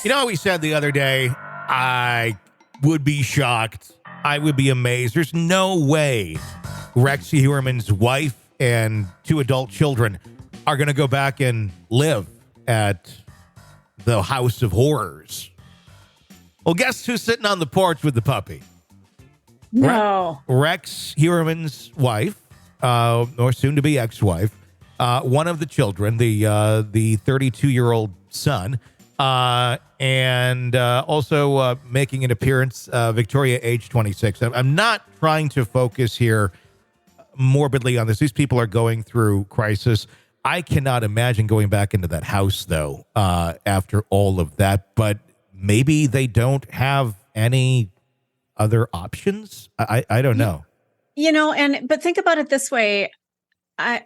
You know what we said the other day? I would be shocked. I would be amazed. There's no way Rex Heuermann's wife and 2 adult children are going to go back and live at the House of Horrors. Well, guess who's sitting on the porch with the puppy? No. Rex Heuermann's wife, or soon-to-be ex-wife, one of the children, the 32-year-old son, and also making an appearance, Victoria, age 26. I'm not trying to focus here morbidly on this. These people are going through crisis. I cannot imagine going back into that house, though, after all of that. But maybe they don't have any other options. I don't know. You know, but think about it this way. I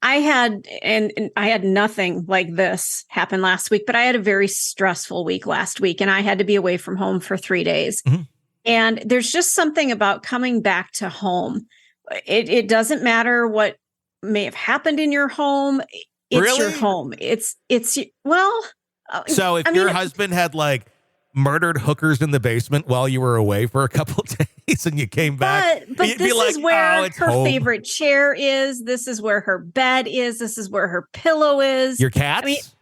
had nothing like this happen last week, but I had a very stressful week last week, and I had to be away from home for 3 days. Mm-hmm. And there's just something about coming back to home. It doesn't matter what may have happened in your home. It's really? Your home. So if your husband had like murdered hookers in the basement while you were away for a couple of days and you came back, but you'd this be like, is where her home. favorite chair is. This is where her bed is. This is where her pillow is. Your cats?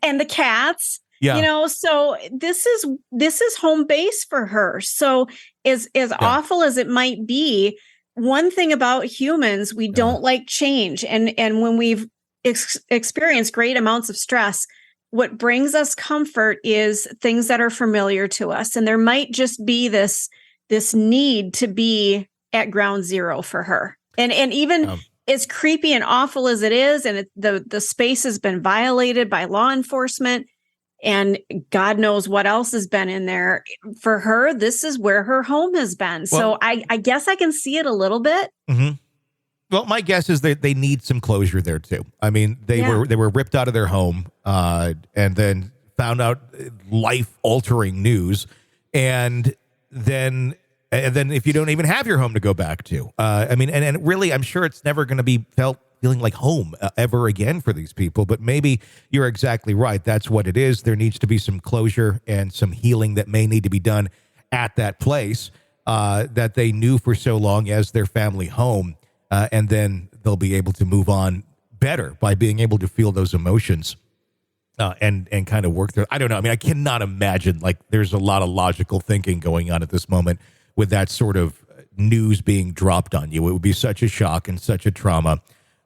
And the cats. Yeah. You know, so this is home base for her. So as awful as it might be, one thing about humans, we don't like change. And when we've experienced great amounts of stress, what brings us comfort is things that are familiar to us. And there might just be this need to be at ground zero for her. And even as creepy and awful as it is, and the space has been violated by law enforcement, and God knows what else has been in there. For her, this is where her home has been. So I guess I can see it a little bit. Mm-hmm. Well, my guess is that they need some closure there too. I mean, they were ripped out of their home and then found out life-altering news, and then if you don't even have your home to go back to, I mean, and really, I'm sure it's never going to be feeling like home ever again for these people. But maybe you're exactly right. That's what it is. There needs to be some closure and some healing that may need to be done at that place that they knew for so long as their family home. And then they'll be able to move on better by being able to feel those emotions and kind of work through. I don't know. I mean, I cannot imagine, like, there's a lot of logical thinking going on at this moment with that sort of news being dropped on you. It would be such a shock and such a trauma.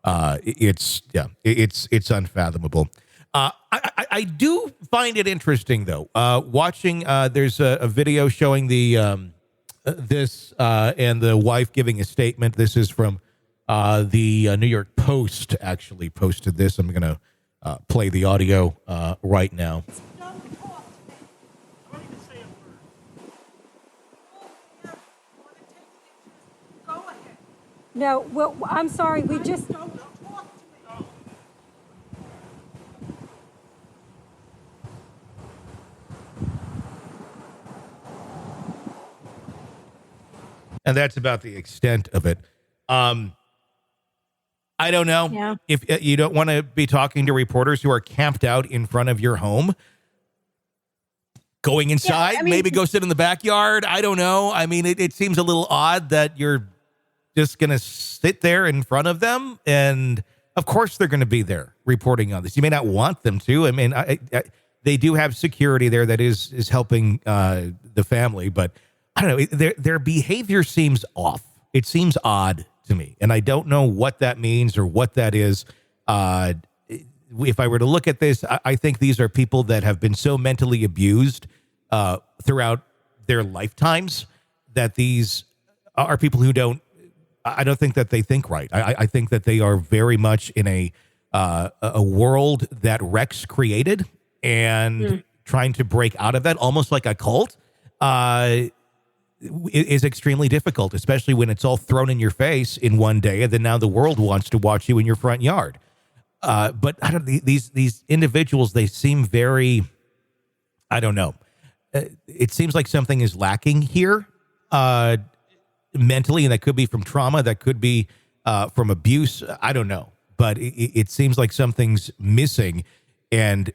It's unfathomable. I do find it interesting, though, watching. There's a video showing this and the wife giving a statement. This is from the New York Post actually posted this. I'm going to play the audio right now. No, well, I'm sorry. We just... And that's about the extent of it. I don't know if you don't want to be talking to reporters who are camped out in front of your home. Going inside, maybe go sit in the backyard. I don't know. I mean, it seems a little odd that you're just going to sit there in front of them. And of course they're going to be there reporting on this. You may not want them to. I mean, they do have security there that is helping the family, but I don't know. Their behavior seems off. It seems odd to me, and I don't know what that means or what that is. If I were to look at this, I think these are people that have been so mentally abused throughout their lifetimes that these are people who don't. I don't think that they think right. I think that they are very much in a world that Rex created and trying to break out of that, almost like a cult. Is extremely difficult, especially when it's all thrown in your face in one day, and then now the world wants to watch you in your front yard. But I don't. These individuals, they seem very. I don't know. It seems like something is lacking here mentally, and that could be from trauma, that could be from abuse. I don't know, but it seems like something's missing, and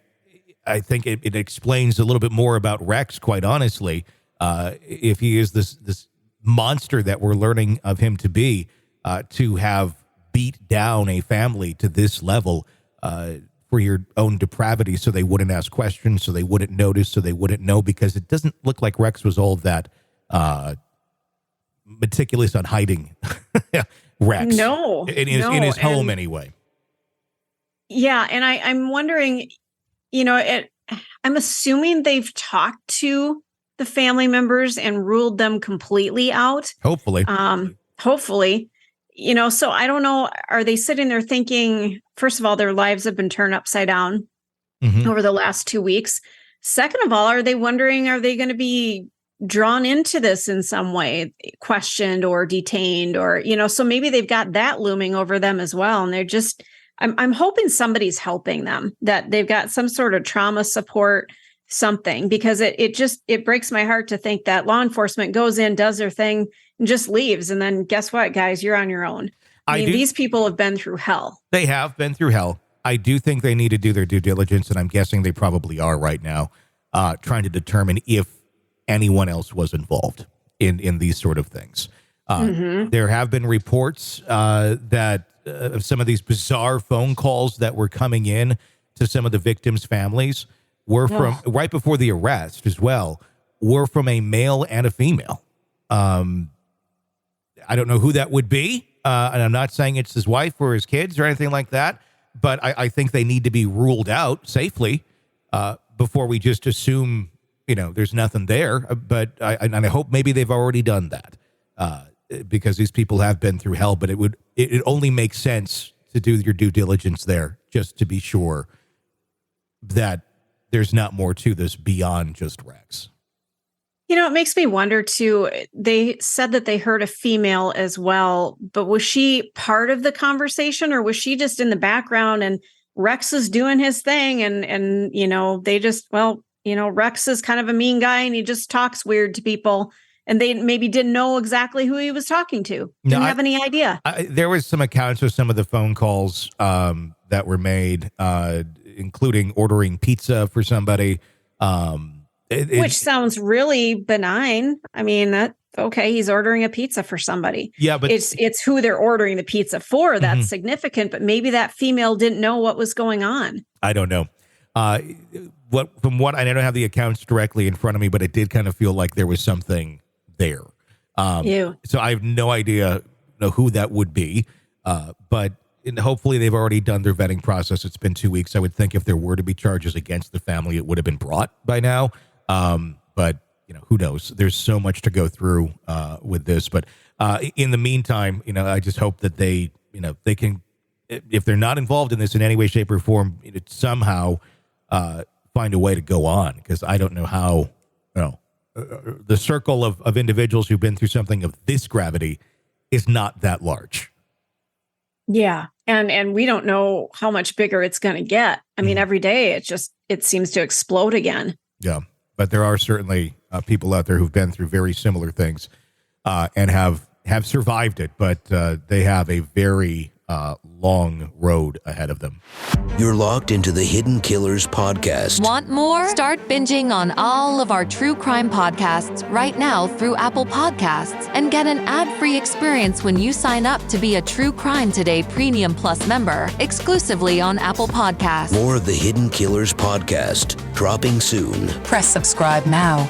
I think it explains a little bit more about Rex, quite honestly. If he is this monster that we're learning of him to be, to have beat down a family to this level for your own depravity, so they wouldn't ask questions, so they wouldn't notice, so they wouldn't know, because it doesn't look like Rex was all that meticulous on hiding Rex. No, in his home anyway. Yeah, and I'm wondering, I'm assuming they've talked to the family members and ruled them completely out. Hopefully. So I don't know. Are they sitting there thinking, first of all, their lives have been turned upside down over the last 2 weeks? Second of all, are they wondering, are they going to be drawn into this in some way, questioned or detained, or, so maybe they've got that looming over them as well. And they're just, I'm hoping somebody's helping them, that they've got some sort of trauma support, something, because it breaks my heart to think that law enforcement goes in, does their thing, and just leaves. And then guess what, guys, you're on your own. I mean, these people have been through hell. They have been through hell. I do think they need to do their due diligence, and I'm guessing they probably are right now, trying to determine if anyone else was involved in these sort of things. There have been reports that some of these bizarre phone calls that were coming in to some of the victims' families were from right before the arrest as well, were from a male and a female. I don't know who that would be. And I'm not saying it's his wife or his kids or anything like that, but I think they need to be ruled out safely before we just assume, there's nothing there. But I hope maybe they've already done that because these people have been through hell. But it only makes sense to do your due diligence there, just to be sure that there's not more to this beyond just Rex. It makes me wonder too. They said that they heard a female as well, but was she part of the conversation, or was she just in the background and Rex is doing his thing? And they just, Rex is kind of a mean guy and he just talks weird to people. And they maybe didn't know exactly who he was talking to. Didn't have any idea. There was some accounts of some of the phone calls that were made, including ordering pizza for somebody. Which sounds really benign. I mean, he's ordering a pizza for somebody. Yeah, but it's who they're ordering the pizza for that's significant. But maybe that female didn't know what was going on. I don't know. I don't have the accounts directly in front of me, but it did kind of feel like there was something there. So I have no idea who that would be. But hopefully they've already done their vetting process. It's been 2 weeks. I would think if there were to be charges against the family, it would have been brought by now. But who knows? There's so much to go through with this. But in the meantime, I just hope that they can, if they're not involved in this in any way, shape, or form, somehow find a way to go on. Because I don't know how, the circle of individuals who've been through something of this gravity is not that large. Yeah. And we don't know how much bigger it's going to get. I mean, every day it seems to explode again. Yeah. But there are certainly people out there who've been through very similar things and have survived it. But they have a very long road ahead of them. You're locked into the Hidden Killers podcast. Want more? Start binging on all of our true crime podcasts right now through Apple Podcasts and get an ad-free experience when you sign up to be a True Crime Today Premium Plus member exclusively on Apple Podcasts. More of the Hidden Killers podcast dropping soon. Press subscribe now.